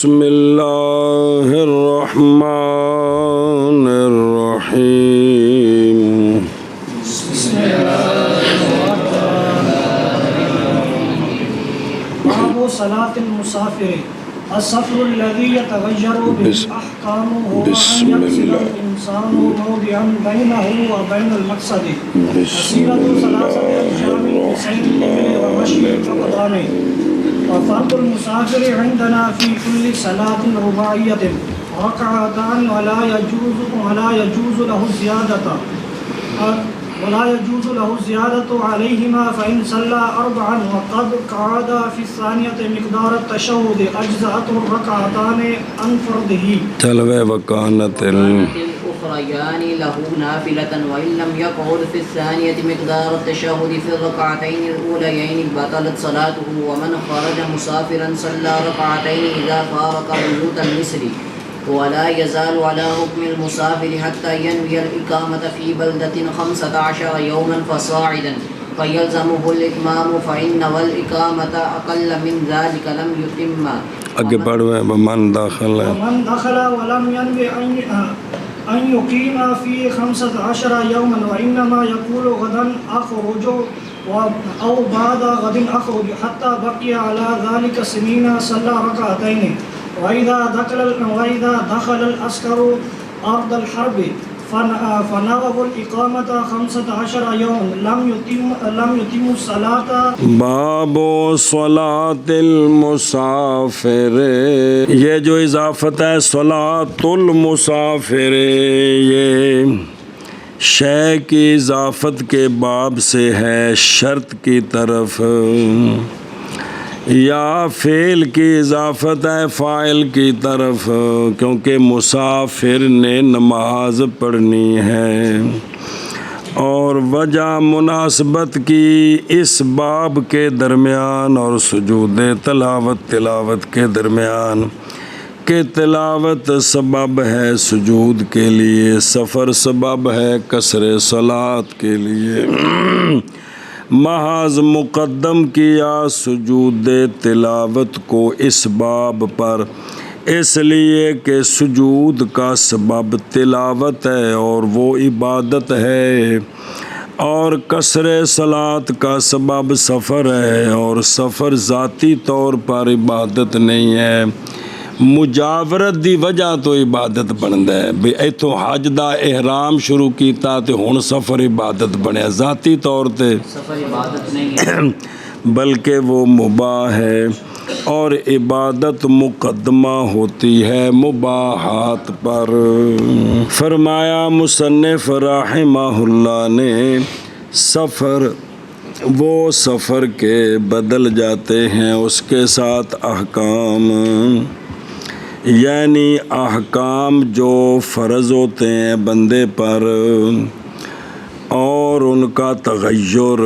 بسم اللہ الرحمن الرحیم باب صلاة المسافر السفر الذي يتغير به أحكامه وأن يقصد الإنسان موضعا بينه وبين المقصد مسيرة 3 أيام بسير الإبل ومشي الفقدان وفرض المسافر عندنا في كل صلاة رباعية ركعتان ولا يجوز له الزيادة عليهما فإن صلى 4 وقد قعد في الثانية مقدار التشهد أجزأته الركعتان عن فرضه تلوے وکانت الأخريان له نافلة وإن لم يقعد في الثانية مقدار التشهد في الركعتين الأوليين بطلت صلاته ومن خرج مسافرا صلى ركعتين إذا فارق بيوت المصر ولا يزال على حكم المسافر حتى ينوي الإقامة في بلدة 15 يوما فصاعدا فيلزمه الإتمام فإن والإقامة أقل من ذلك لم يتم. آگے پڑھویں ومن دخل ولم ينوي أن يقيم في 15 يوما وإنما يقول غدا أخرج أو بعد غد أخرج حتى بقي على ذلك سنين صلى ركعتين وإذا دخل العسكر أرض الحرب فنووا الإقامة 15 يوم لم يتم الصلاة. باب صلاة المسافر، یہ جو اضافت ہے صلاة المسافر، یہ شے کی اضافت کے باب سے ہے شرط کی طرف، یا فعل کی اضافت ہے فاعل کی طرف، کیونکہ مسافر نے نماز پڑھنی ہے، اور وجہ مناسبت کی اس باب کے درمیان اور سجود تلاوت کے درمیان کہ تلاوت سبب ہے سجود کے لیے، سفر سبب ہے قصر صلاۃ کے لیے، محض مقدم کیا سجود تلاوت کو اس باب پر، اس لیے کہ سجود کا سبب تلاوت ہے اور وہ عبادت ہے، اور قصر صلاۃ کا سبب سفر ہے، اور سفر ذاتی طور پر عبادت نہیں ہے، مجاورت دی وجہ تو عبادت بنتا ہے، بھی ایتھوں حج دا احرام شروع کیتا تے ہن سفر عبادت بنیا، ذاتی طور تے سفر عبادت نہیں ہے بلکہ وہ مباح ہے، اور عبادت مقدمہ ہوتی ہے مباحات پر۔ فرمایا مصنف رحمہ اللہ نے، سفر وہ سفر کے بدل جاتے ہیں اس کے ساتھ احکام، یعنی احکام جو فرض ہوتے ہیں بندے پر اور ان کا تغیر،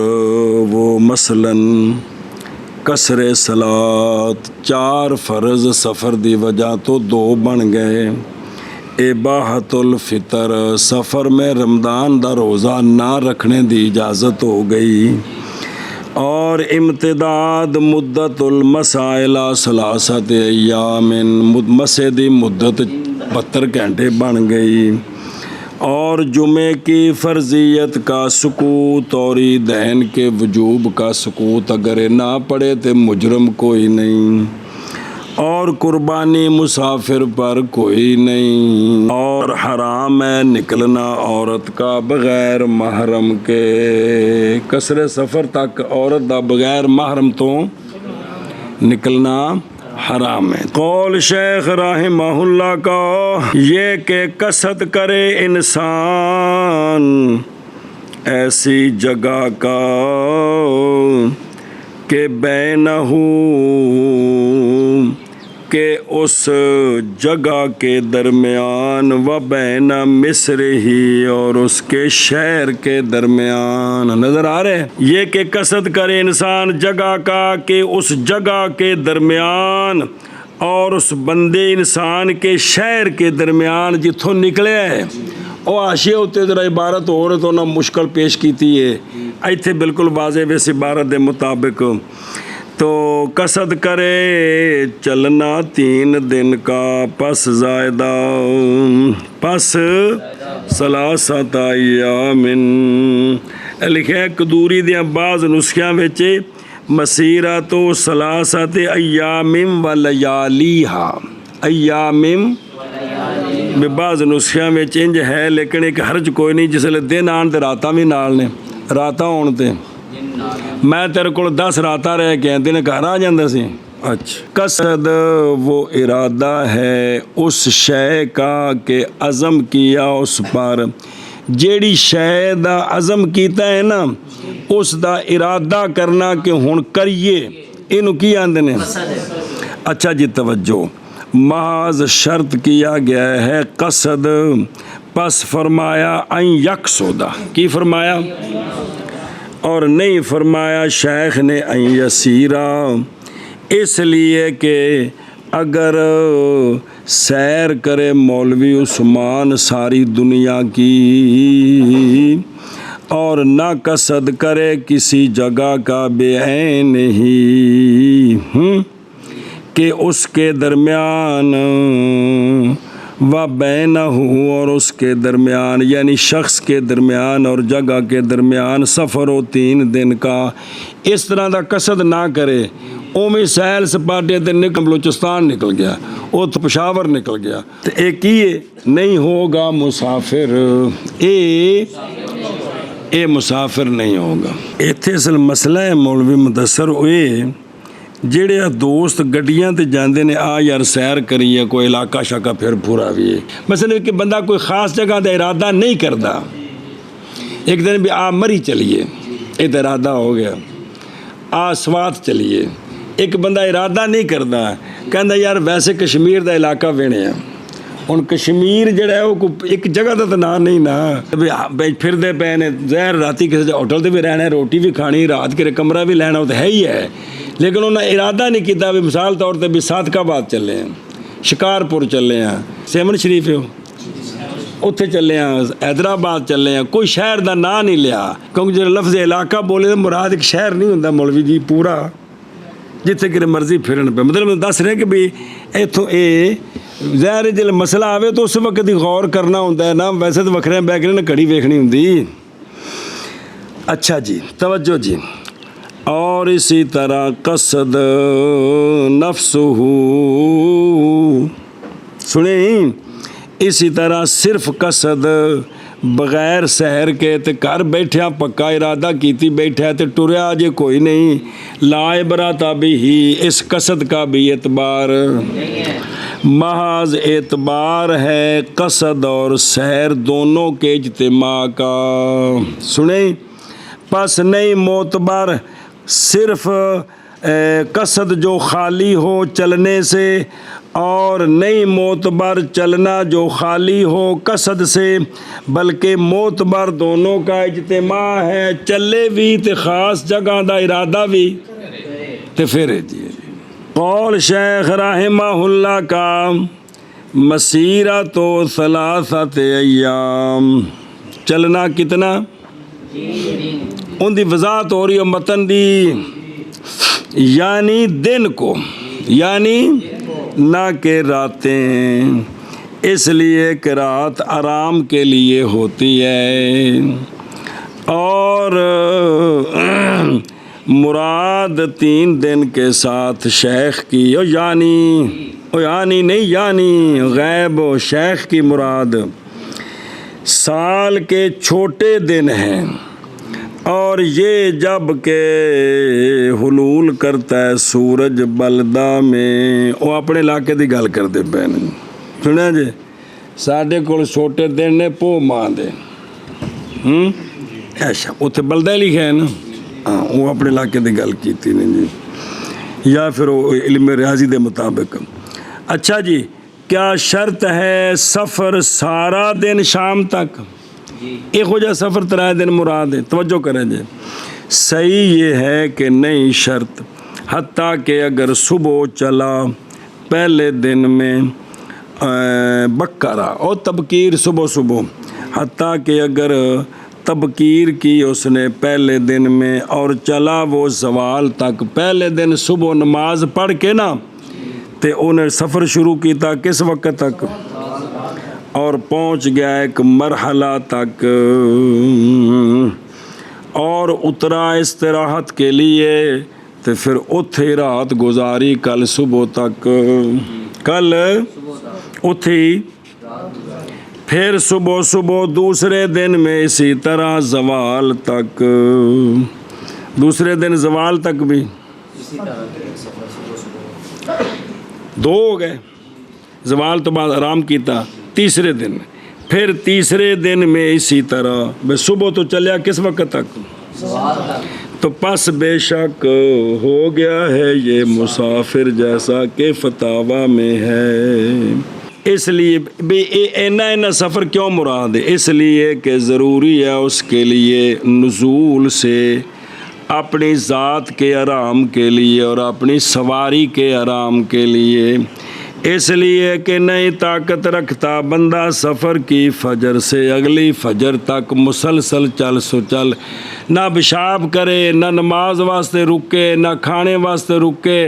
وہ مثلاً قصر صلاۃ 4 فرض سفر دی وجہ تو 2 بن گئے، اباحت الفطر سفر میں رمضان دا روزہ نہ رکھنے دی اجازت ہو گئی، اور امتداد مدت المسائل 3 ایام مسے دی مدت 72 گھنٹے بن گئی، اور جمعے کی فرضیت کا سکوت اور عیدین کے وجوب کا سکوت، اگر نہ پڑے تو مجرم کوئی نہیں، اور قربانی مسافر پر کوئی نہیں، اور حرام ہے نکلنا عورت کا بغیر محرم کے، قصر سفر تک عورت دا بغیر محرم تو نکلنا حرام ہے۔ قول شیخ رحمہ اللہ کا یہ کہ قصد کرے انسان ایسی جگہ کا کہ بینہ کہ اس جگہ کے درمیان و بین مصر ہی اور اس کے شہر کے درمیان، نظر آ رہے ہیں یہ کہ قصد کرے انسان جگہ کا کہ اس جگہ کے درمیان اور اس بندے انسان کے شہر کے درمیان جتھوں نکلے ہے، وہ حاشیے ہوتے ذرا عبارت ہو رہے تو نہ مشکل پیش کیتی ہے، ایتھے بالکل واضح ویس عبارت دے مطابق تو قصد کرے چلنا 3 دن کا پس زائدہ پس ثلاثۃ ایام لکھے قدوری دیا بعض نسخیاں وچ مسیرۃ ثلاثۃ ایام و لیالیہا ایام بعض نسخیاں وچ انج ہے لیکن ایک حرج کوئی نہیں جس لے دن آن تے راتاں بھی نال نے راتاں ہون تے میں تیرے کو 10 راتاں رہ کے دن گھر آ جاندہ سی اچھا قصد وہ ارادہ ہے اس شے کا کہ عزم کیا اس پر جیڑی شے دا عزم کیتا ہے نا اس دا ارادہ کرنا کہ ہن کریے اینو کی آندے نے اچھا جی توجہ محض شرط کیا گیا ہے قصد پس فرمایا ان یقصدہ کی فرمایا اور نہیں فرمایا شیخ نے ان یسیرا اس لیے کہ اگر سیر کرے مولوی عثمان ساری دنیا کی اور نہ قصد کرے کسی جگہ کا بے عین ہی کہ اس کے درمیان و بینہ اور اس کے درمیان یعنی شخص کے درمیان اور جگہ کے درمیان سفر ہو 3 دن کا اس طرح دا قصد نہ کرے اومی سیل سپاٹے تے نکل بلوچستان نکل گیا او تو پشاور نکل گیا تو ایک یہ نہیں ہوگا مسافر اے مسافر نہیں ہوگا ایتھے اصل مسئلہ ہے مولوی مدثر ہوئے جڑے دوست گڈیاں تے جاندے نے آ یار سیر کریے کوئی علاقہ شاقہ پھر پورا بھی ہے مثلا کہ بندہ کوئی خاص جگہ دا ارادہ نہیں کردا ایک دن بھی آ مری چلیے یہ تو ارادہ ہو گیا آ سوات چلیے ایک بندہ ارادہ نہیں کردا کہندا یار ویسے کشمیر دا علاقہ وینے ہیں ہن کشمیر جڑا ہے وہ ایک جگہ دا تو نام نہیں نا پھر دے پے نے ظاہر راتی کسی ہوٹل تے بھی رہنا ہے روٹی بھی کھانی رات کے کمرہ بھی لینا وہ تو ہے ہی ہے لیکن انہوں نے ارادہ نہیں کیتا بھی مثال طور تے بھی صادقآباد چلے ہیں شکارپور چلے ہیں سیمن شریف ہے اتھے چلے ہیں حیدرآباد چلے ہیں کوئی شہر دا نام نہیں لیا کیونکہ جو لفظ علاقہ بولے تو مراد ایک شہر نہیں ہوتا مولوی جی پورا جتنے کہ مرضی پھرن پہ مطلب دس رہے کہ بھی ایتھوں اے ظاہر جل مسئلہ آوے تو اس وقت ہی غور کرنا ہوتا ہے نا ویسے تو وکھرے بیٹھ کے گھڑی ویکھنی ہوندی اچھا جی توجہ جی اور اسی طرح قصد نفسہ سنیں اسی طرح صرف قصد بغیر سحر کے تے گھر بیٹھیا پکا ارادہ کیتی بیٹھا تے ٹریا جے کوئی نہیں لا عبرت بھی اس قصد کا بھی اعتبار محض اعتبار ہے قصد اور سحر دونوں کے اجتماع کا سنیں پس نہیں معتبر صرف قصد جو خالی ہو چلنے سے اور نہیں معتبر چلنا جو خالی ہو قصد سے بلکہ معتبر دونوں کا اجتماع ہے چلے بھی تے خاص جگہ دا ارادہ بھی تے پھر جی قول شیخ رحمہ اللہ کا مسیرۃ ثلاثۃ ایام چلنا کتنا ان دی وضاحت ہو رہی ہے متن دی یعنی دن کو یعنی نہ کہ راتیں اس لیے کہ رات آرام کے لیے ہوتی ہے اور مراد 3 دن کے ساتھ شیخ کی یعنی نہیں یعنی غیب و شیخ کی مراد سال کے چھوٹے دن ہیں اور یہ جب کہ حلول کرتا ہے سورج بلدہ میں وہ اپنے علاقے دی گل کرتے پے نے سنیا جی ساڈے کول چھوٹے دن نے پو ماں دے ایسا اتنے بلدہ لکھا ہے نا ہاں وہ اپنے علاقے دی گل کیتی نے جی یا پھر وہ علم ریاضی دے مطابق اچھا جی کیا شرط ہے سفر سارا دن شام تک ایک ہو جائے سفر 3 دن مراد ہے توجہ کریں جی صحیح یہ ہے کہ نہیں شرط حتیٰ کہ اگر صبح چلا پہلے دن میں بکرا اور تبکیر صبح حتیٰ کہ اگر تبکیر کی اس نے پہلے دن میں اور چلا وہ زوال تک. پہلے دن صبح نماز پڑھ کے نا تے انہیں سفر شروع کیتا کس وقت تک اور پہنچ گیا ایک مرحلہ تک اور اترا استراحت کے لیے تو پھر اتھے رات گزاری کل صبح تک. کل اتھی پھر صبح دوسرے دن میں اسی طرح زوال تک. دوسرے دن زوال تک بھی دو ہو گئے. زوال تو بعد آرام کیتا تیسرے دن. پھر تیسرے دن میں اسی طرح صبح تو چلیا کس وقت تک تو پس بے شک ہو گیا ہے یہ مسافر جیسا کہ فتاوی میں ہے. اس لیے اینا سفر کیوں مراد ہے؟ اس لیے کہ ضروری ہے اس کے لیے نزول سے اپنی ذات کے آرام کے لیے اور اپنی سواری کے آرام کے لیے. اس لیے کہ نہیں طاقت رکھتا بندہ سفر کی فجر سے اگلی فجر تک مسلسل چل نہ پیشاب کرے نہ نماز واسطے رکے نہ کھانے واسطے رکے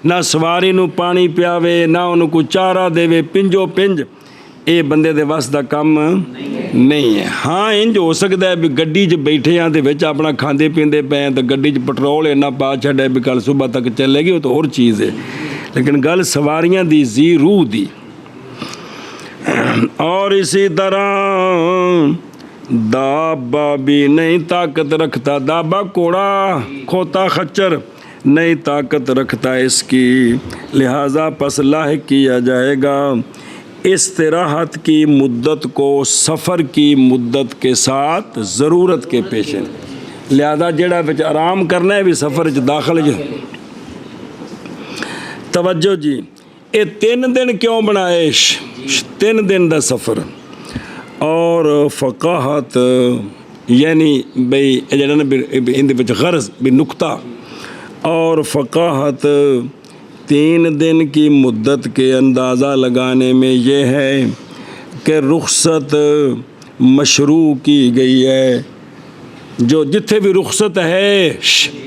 نہ سواری نو پانی پیاوے نہ انہوں کو چارہ دے پنجو پنج. یہ بندے دے واسطے دا کم نہیں ہے. ہاں انج ہو سکتا ہے بھی گڈی چ بیٹھے ہیں تے اپنا کھاندے پیندے پے ہیں تو گڈی چ پٹرول اینا پا چھڈے بھی کل صبح تک چلے گی وہ تو اور چیز ہے. لیکن گل سواریاں دی زی روح دی. اور اسی طرح دابا بھی نہیں طاقت رکھتا. دابا کوڑا کھوتا خچر نہیں طاقت رکھتا اس کی. لہذا پس لاحق کیا جائے گا استراحت کی مدت کو سفر کی مدت کے ساتھ ضرورت کے پیش. لہذا جڑا بچ آرام کرنا ہے بھی سفر چ داخل توجہ جی. یہ 3 دن کیوں بنائے؟ 3 دن دا سفر. اور فقاہت یعنی بھئی جڑا نا ان دے غرض بھی نقطہ اور فقاہت 3 دن کی مدت کے اندازہ لگانے میں یہ ہے کہ رخصت مشروع کی گئی ہے. جو جتھے بھی رخصت ہے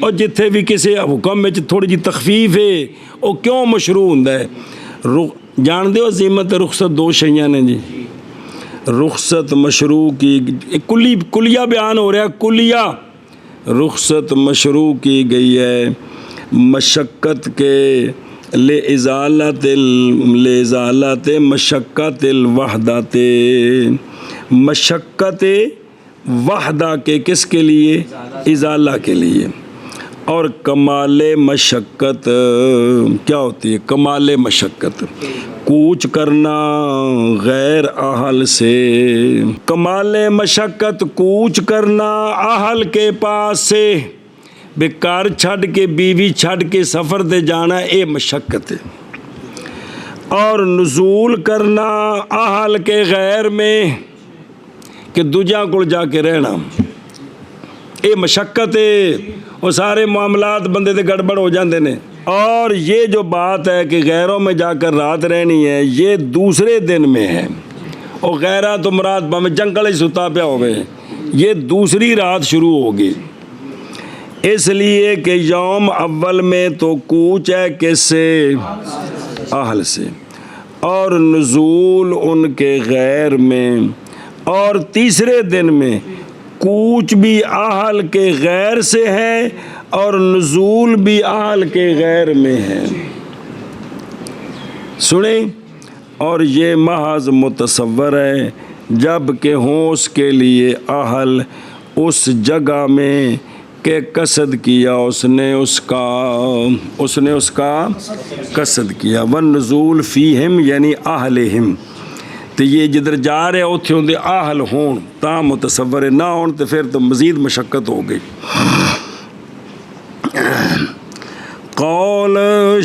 اور جتھے بھی کسی حکم میں تھوڑی جی تخفیف ہے وہ کیوں مشروع ہوندا ہے؟ جان دے ہو عظیمت رخصت 2 شیاں نے جی. رخصت مشروع کی کلیہ بیان ہو رہا ہے. کلیہ رخصت مشروع کی گئی ہے مشقت کے لازالت مشقت الوحدت. مشقت وحدہ کے کس کے لیے؟ ازالہ کے لیے. اور کمال مشقت کیا ہوتی ہے؟ کمال مشقت کوچ کرنا غیر اہل سے. کمال مشقت کوچ کرنا اہل کے پاس سے. بیکار چھڑ کے بیوی چھڑ کے سفر دے جانا اے مشقت ہے. اور نزول کرنا اہل کے غیر میں کہ دوجا کو جا کے رہنا اے مشقت ہے. وہ سارے معاملات بندے دے گڑبڑ ہو جاندے نے. اور یہ جو بات ہے کہ غیروں میں جا کر رات رہنی ہے یہ دوسرے دن میں ہے. اور غیرہ تو مراد بہمیں جنگل ہی ستا پیا ہوئے یہ دوسری رات شروع ہوگی. اس لیے کہ یوم اول میں تو کوچ ہے کس سے؟ اہل سے. اور نزول ان کے غیر میں. اور تیسرے دن میں کوچ بھی اہل کے غیر سے ہے اور نزول بھی اہل کے غیر میں ہے. سنیں. اور یہ محض متصور ہے جب کہ ہوں اس کے لیے اہل اس جگہ میں کہ قصد کیا اس نے اس کا قصد کیا. والنزول فیہم یعنی اہلہم. تو یہ جدھر جا رہے اتھے ہوندے اہل ہون تا متصور نہ ہون تو پھر تو مزید مشقت ہو گئی. قول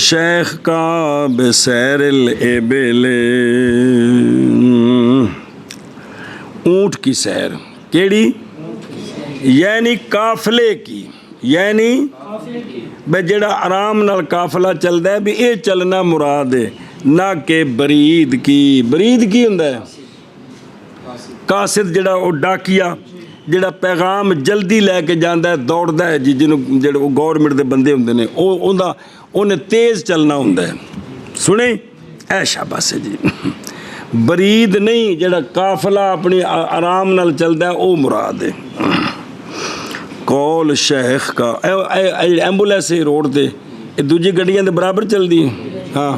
شیخ کا بسیر الابل. اونٹ کی سیر کیڑی؟ یعنی قافلے کی. یعنی بے جڑا آرام نال قافلہ چلدا ہے بھی اے چلنا مراد ہے نہ کہ برید کی. برید کی ہوندا ہے؟ قاصد جڑا وہ ڈاکیا ਜਿਹੜਾ ਪੈਗਾਮ ਜਲਦੀ ਲੈ ਕੇ ਜਾਂਦਾ ਦੌੜਦਾ ਹੈ ਜੀ, ਜਿਹਨੂੰ ਜਿਹੜੇ ਉਹ ਗੌਰਮੈਂਟ ਦੇ ਬੰਦੇ ਹੁੰਦੇ ਨੇ, ਉਹਨੇ ਤੇਜ਼ ਚੱਲਣਾ ਹੁੰਦਾ ਹੈ। ਸੁਣੇ ਐ ਸ਼ਾਬਾਸ਼ ਜੀ। ਬਰੀਦ ਨਹੀਂ, ਜਿਹੜਾ ਕਾਫਲਾ ਆਪਣੀ ਆਰਾਮ ਨਾਲ ਚੱਲਦਾ ਉਹ ਮੁਰਾਦ ਹੈ। ਕੌਲ ਸ਼ੇਖ ਕਾ ਐਂਬੂਲੈਂਸ ਰੋਡ ਤੇ ਇਹ ਦੂਜੀ ਗੱਡੀਆਂ ਦੇ ਬਰਾਬਰ ਚੱਲਦੀ ਹੈ। ਹਾਂ,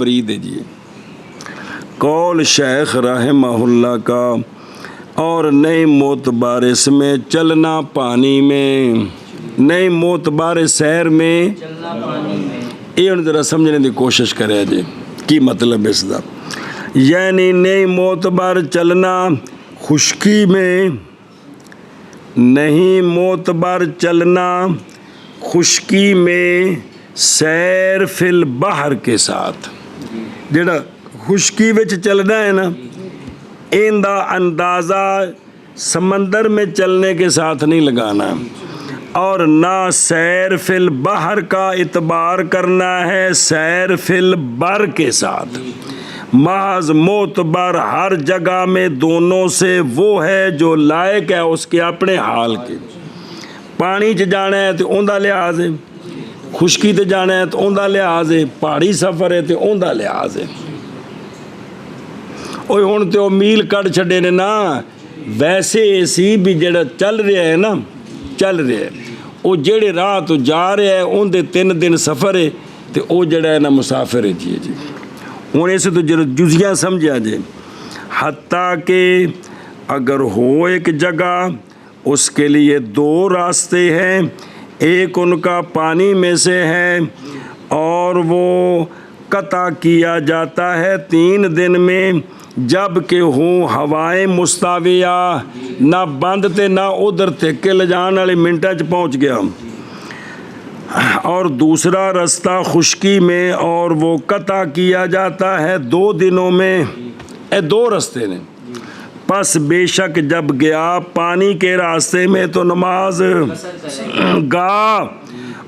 برید ہے جی۔ قول شیخ رحمہ اللہ کا، اور نئی معتبر اس میں چلنا پانی میں، نئی معتبر سیر میں یہ ہن ذرا سمجھنے کی کوشش کرے جی کی مطلب اس دا، یعنی نئی معتبر چلنا خشکی میں، نہیں معتبر چلنا خشکی میں سیر فی البحر کے ساتھ، جڑا خشکی وچ چلنا ہے نا، ان دا اندازہ سمندر میں چلنے کے ساتھ نہیں لگانا، اور نہ سیر فی البحر کا اعتبار کرنا ہے سیر فی البر کے ساتھ۔ محض معتبر ہر جگہ میں دونوں سے وہ ہے جو لائق ہے اس کے اپنے حال کے۔ پانی چ جانا ہے تو اوندا لحاظ ہے، خشکی تے جانا ہے تو اوندا لحاظ ہے، پہاڑی سفر ہے تو اوندا لحاظ ہے۔ اوہ ہن تے او میل کٹ چھڈے نے نا، ویسے سی بھی جڑا چل رہا ہے نا، چل رہا ہے وہ جڑے راہ تو جا رہا ہے اون دے 3 دن سفر ہے تے او جڑا ہے نا مسافر ہے جی۔ ہوں اسے تو جزیاں سمجھا جائے، حتیٰ کہ اگر ہو ایک جگہ اس کے لیے 2 راستے ہیں، ایک ان کا پانی میں سے ہے اور وہ قطع کیا جاتا ہے 3 دن میں، جب کہ ہوں ہوائیں مستویہ، نہ بند تے نہ ادھر تے کہ لجان والے منٹاں چ پہنچ گیا، اور دوسرا راستہ خشکی میں اور وہ قطع کیا جاتا ہے 2 دنوں میں۔ اے 2 راستے نے، پس بے شک جب گیا پانی کے راستے میں تو نماز گا،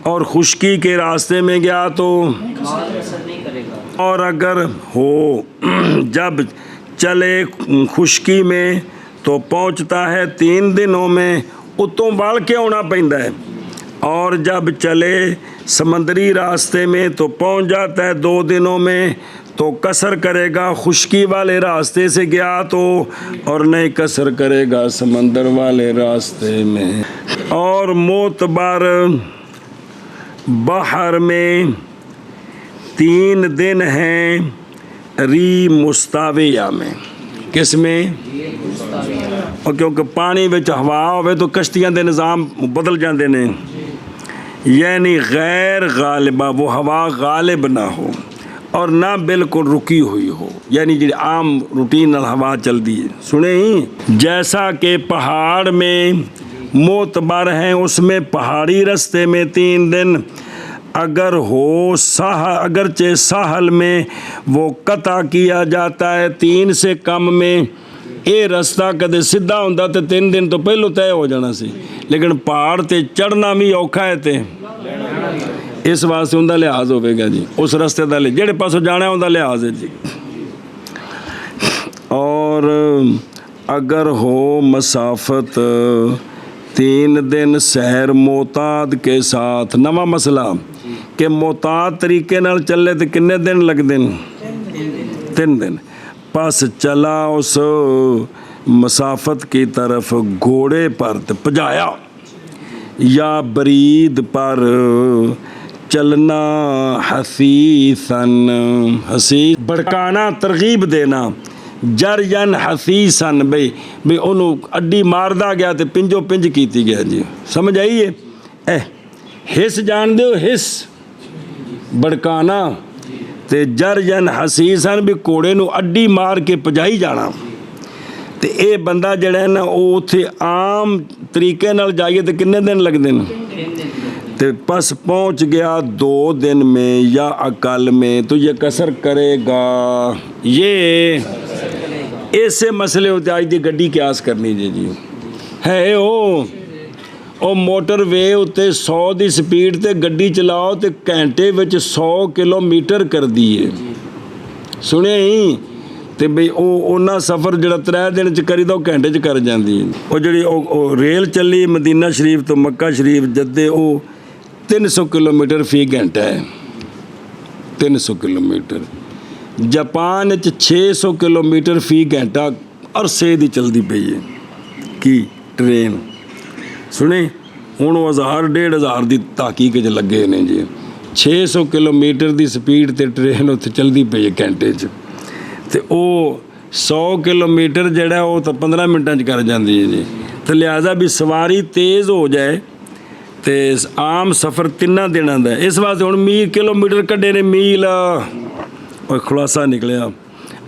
اور خشکی کے راستے میں گیا تو، اور اگر ہو جب چلے خشکی میں تو پہنچتا ہے 3 دنوں میں، اتوں بال کے ہونا پیندا ہے، اور جب چلے سمندری راستے میں تو پہنچ جاتا ہے 2 دنوں میں، تو قصر کرے گا خشکی والے راستے سے گیا تو، اور نہیں قصر کرے گا سمندر والے راستے میں۔ اور معتبر بحر میں 3 دن ہیں ری مستویہ میں، کس میں؟ اور کیونکہ پانی وچ ہوا ہوئے تو کشتیاں دے نظام بدل جاندے نے، یعنی غیر غالبہ، وہ ہوا غالب نہ ہو اور نہ بالکل رکی ہوئی ہو، یعنی جو عام روٹین ہوا چلتی ہے۔ سنیں، جیسا کہ پہاڑ میں معتبر ہیں، اس میں پہاڑی رستے میں 3 دن، اگر ہو اگرچہ ساحل میں وہ قطع کیا جاتا ہے 3 سے کم میں، یہ رستہ کدے سیدھا ہوندا تے 3 دن تو پہلو طے ہو جانا سی، لیکن پہاڑ تے چڑھنا بھی اوکھا ہے تے اس واسطے اندر لحاظ ہوئے گا جی، اس رستے دا لے جڑے پاسوں جانا ہے اندر لحاظ ہے جی۔ اور اگر ہو مسافت 3 دن سیر معتاد کے ساتھ، نواں مسئلہ کہ معتاد طریقے نال چلے تو کنے دن لگ دن؟ 3 دن۔ پس چلا اس مسافت کی طرف گھوڑے پر پجایا یا برید پر چلنا، حثیثاً، حثیث بڑکانا، ترغیب دینا، جرین حثیثاً، بھئی انہوں اڈی ماردہ گیا تے پنجو پنج کیتی گیا جی، سمجھ آئیے؟ حس جان دیو، حس بڑکانا تے جرین حثیثاً، بھی کوڑے نو اڈی مار کے پجائی جانا، تے اے بندہ جڑا ہے نا وہ اتھے عام طریقے نال جائیے تے کنے دن لگ دن؟ تے پس پہنچ گیا 2 دن میں یا اقل میں تو یہ قصر کرے گا۔ یہ ایسے مسئلے ہوتے، آج دی گڈی قیاس کرنی جی ہے، او موٹر وے اتے 100 دی سپیڈ تے گڈی چلاؤ تے گھنٹے وچ 100 کلومیٹر کر دیے، سنے ہی ਤੇ ਬਈ ਉਹ ਉਹਨਾਂ ਸਫ਼ਰ ਜਿਹੜਾ 3 ਦਿਨ ਚ ਕਰੀਦਾ ਉਹ ਘੰਟੇ ਚ ਕਰ ਜਾਂਦੀ ਹੈ। ਉਹ ਜਿਹੜੀ ਉਹ ਰੇਲ ਚੱਲੀ ਮਦੀਨਾ ਸ਼ਰੀਫ ਤੋਂ ਮੱਕਾ ਸ਼ਰੀਫ ਜੱਦੇ, ਉਹ 300 ਕਿਲੋਮੀਟਰ ਫੀ ਘੰਟਾ ਹੈ, 300 ਕਿਲੋਮੀਟਰ। ਜਾਪਾਨ 'ਚ 600 ਕਿਲੋਮੀਟਰ ਫੀ ਘੰਟਾ ਅਰਸੇ ਦੀ ਚਲਦੀ ਪਈ ਹੈ ਕੀ ਟ੍ਰੇਨ। ਸੁਣੇ ਹੁਣ ਉਹ 1000-1500 ਦੀ ਤਹਿਕੀਕ 'ਚ ਲੱਗੇ ਨੇ ਜੀ। 600 ਕਿਲੋਮੀਟਰ ਦੀ ਸਪੀਡ ਤੇ ਟ੍ਰੇਨ ਉੱਥੇ ਚਲਦੀ ਪਈ ਹੈ ਘੰਟੇ 'ਚ, ਤੇ ਉਹ 100 ਕਿਲੋਮੀਟਰ ਜਿਹੜਾ ਉਹ ਤਾਂ 15 ਮਿੰਟਾਂ 'ਚ ਕਰ ਜਾਂਦੀ ਹੈ ਜੀ। ਤੇ ਲਿਹਾਜ਼ਾ ਵੀ ਸਵਾਰੀ ਤੇਜ਼ ਹੋ ਜਾਏ ਤੇ ਆਮ ਸਫ਼ਰ 3 ਦਿਨਾਂ ਦਾ। ਇਸ ਵਾਸਤੇ ਹੁਣ ਮੀਲ ਕਿਲੋਮੀਟਰ ਕੱਢੇ ਨੇ, ਮੀਲ ਉਹ ਖੁਲਾਸਾ ਨਿਕਲਿਆ।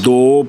2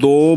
2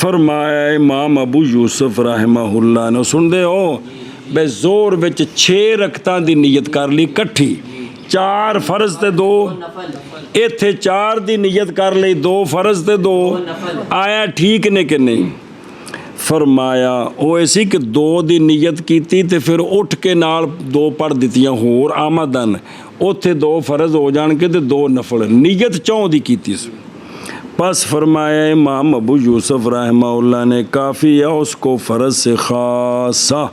فرمایا امام ابو یوسف رحمہ اللہ نے سن دے ہو بے زور وچ 6 رکعتاں دی نیت کر لی کٹھی 4 فرض تے 2 ایتھے 4 دی نیت کر لی 2 فرض تے 2 آیا ٹھیک نے کہ نہیں فرمایا وہ ایسی کہ 2 دی نیت کیتی تے پھر اٹھ کے نال 2 پڑھ دتیاں ہور آمدن اوتھے 2 فرض ہو جان کے تے 2 نفل نیت 4 دی کیتی سی پس فرمایا امام ابو یوسف رحمہ اللہ نے کافی ہے اس کو فرض سے خاصہ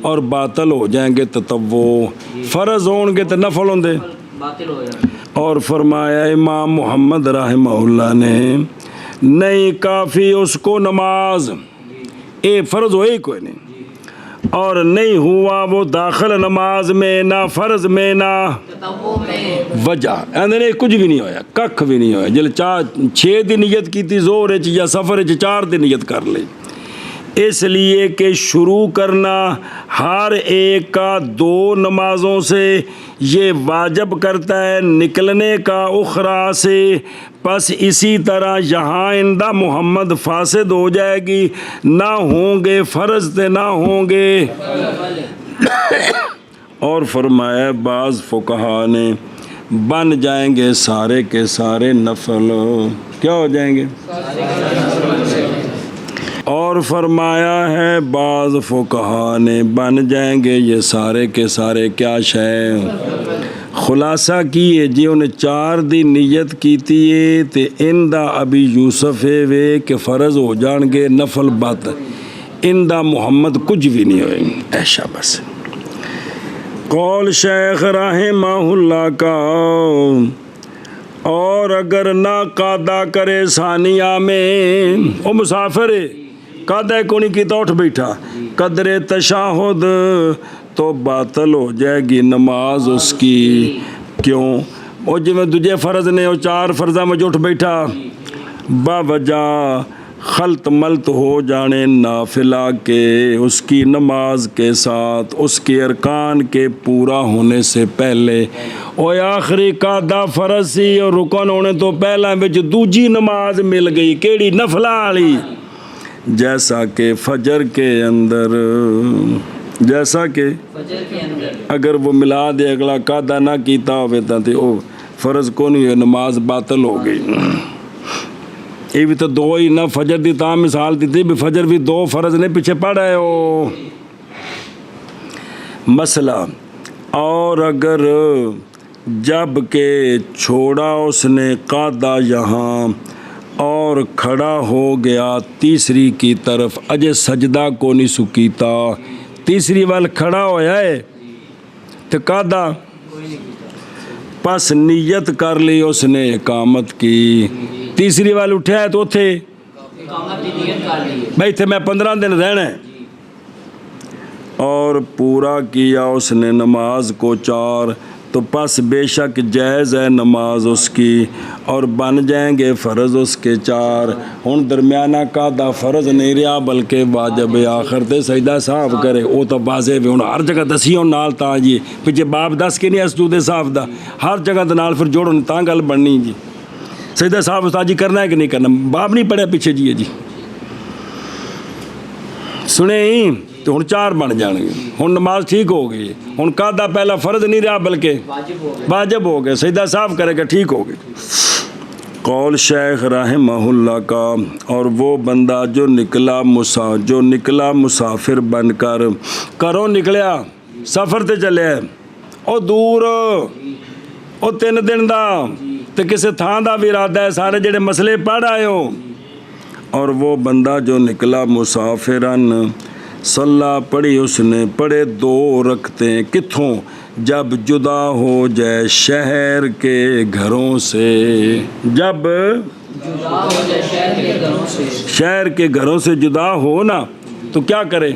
اور باطل ہو جائیں گے تطوع فرض ہون گے تو نفل ہوں دے باطل ہو جائے اور فرمایا امام محمد رحمہ اللہ نے نہیں کافی اس کو نماز اے فرض ہوئے کوئی نہیں اور نہیں ہوا وہ داخل نماز میں نہ فرض میں نہ تطوع میں وجہ اندر کچھ بھی نہیں ہویا ککھ بھی نہیں ہویا جل 6 دی نیت کی تھی زور اچ یا سفر اچ 4 دی نیت کر لی اس لیے کہ شروع کرنا ہر ایک کا 2 نمازوں سے یہ واجب کرتا ہے نکلنے کا اخرى سے پس اسی طرح یہاں اندہ محمد فاسد ہو جائے گی نہ ہوں گے فرض تے نہ ہوں گے اور فرمایا بعض فقہا نے بن جائیں گے سارے کے سارے نفل کیا ہو جائیں گے اور فرمایا ہے بعض فقہا نے بن جائیں گے یہ سارے کے سارے کیا شے خلاصہ کی ہے جی انہیں 4 دی نیت کیتی ہے تے اندہ ابی یوسف ہے وے کہ فرض ہو جان گے نفل بات اندہ محمد کچھ بھی نہیں ہوئے ایشا بس قول شیخ رحمہ اللہ کا اور اگر نہ قادہ کرے ثانیہ میں وہ مسافر ہے قادہ کو نہیں کیتا اٹھ بیٹھا قدر تشاہد تو باطل ہو جائے گی نماز اس کی کیوں وہ جی میں دجے فرض نے وہ 4 فرضہ میں جو اٹھ بیٹھا باوجہ خلط ملط ہو جانے نافلہ کے اس کی نماز کے ساتھ اس کے ارکان کے پورا ہونے سے پہلے اور آخری قادہ فرض سی اور رکن ہونے تو پہلا وچ دوجی نماز مل گئی کیڑی نفلہ والی جیسا کہ فجر کے اندر اگر وہ ملا دے اگلا قادہ نہ کیتا ہوئے تھا وہ فرض کو نہیں ہے نماز باطل ہو گئی یہ بھی تو 2 ہی نہ فجر دی تا مثال دی تھی بھی فجر بھی 2 فرض نے پیچھے پڑھ رہے ہو مسئلہ اور اگر جب کہ چھوڑا اس نے قادہ یہاں اور کھڑا ہو گیا تیسری کی طرف اجے سجدہ کو نہیں سکیتا تیسری وال کھڑا ہویا ہے تو قادہ پس نیت کر لی اس نے اقامت کی تیسری وال اٹھا ہے تو تھے بھائی تھے میں 15 دن رہنا ہے اور پورا کیا اس نے نماز کو 4 تو پس بے شک جائز ہے نماز اس کی اور بن جائیں گے فرض اس کے 4 ہن درمیانہ قادہ فرض نہیں رہا بلکہ واجب آخر تے سجدہ صاحب کرے وہ تو واضح بھی ہن ہر جگہ دسی ہوں نال تا جی پیچھے باب دس کے نہیں سجود صاحب دا ہر جگہ دے نال پھر جوڑن تاں گل بننی جی سجدہ صاحب استاد جی کرنا ہے کہ نہیں کرنا باب نہیں پڑھیا پیچھے جی سنے ہی تو ہن 4 بن جان گے ہن نماز ٹھیک ہو گئی ہن قادہ پہلا فرض نہیں رہا بلکہ واجب ہو گئے سجدہ صاحب کرے گا ٹھیک ہو گئی قول شیخ رحمہ اللہ کا اور وہ بندہ جو نکلا مسافر بن کر کروں نکلیا سفر تے چلے او دور او 3 دن دا تے کسے تھان دا بھی ارادہ ہے سارے جڑے مسئلے پڑھ آئے ہو اور وہ بندہ جو نکلا مسافرن صلاح پڑھی اس نے پڑھے 2 رکعتیں کتھوں جب جدا ہو جائے شہر کے گھروں سے جب شہر کے گھروں سے جدا ہو نا تو کیا کرے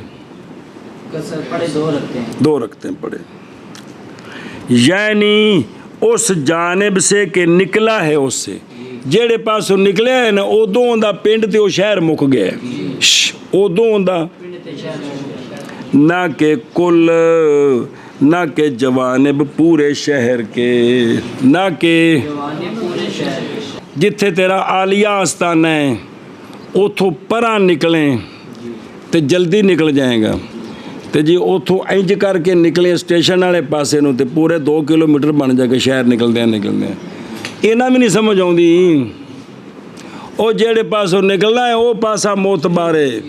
2 رکعتیں پڑھے یعنی اس جانب سے کہ نکلا ہے اس سے جیڑے پاسوں نکلے ہے نا ادوں دا پنڈ تے وہ شہر مک گیا ادوں دا نہ کہ کل نہ کہ جوانب پورے شہر کے نہ کہ جتھے تیرا عالیہ آستانہ ہے اتوں پرا نکلیں تو جلدی نکل جائے گا، تو جی اتوں انج کر کے نکلیں اسٹیشن والے پاسے نوں تو پورے 2 کلومیٹر بن جائے گا شہر نکلدے یہاں بھی نہیں سمجھ آتی۔ وہ جہے پاسوں نکلنا ہے وہ پاسا موتبار ہے،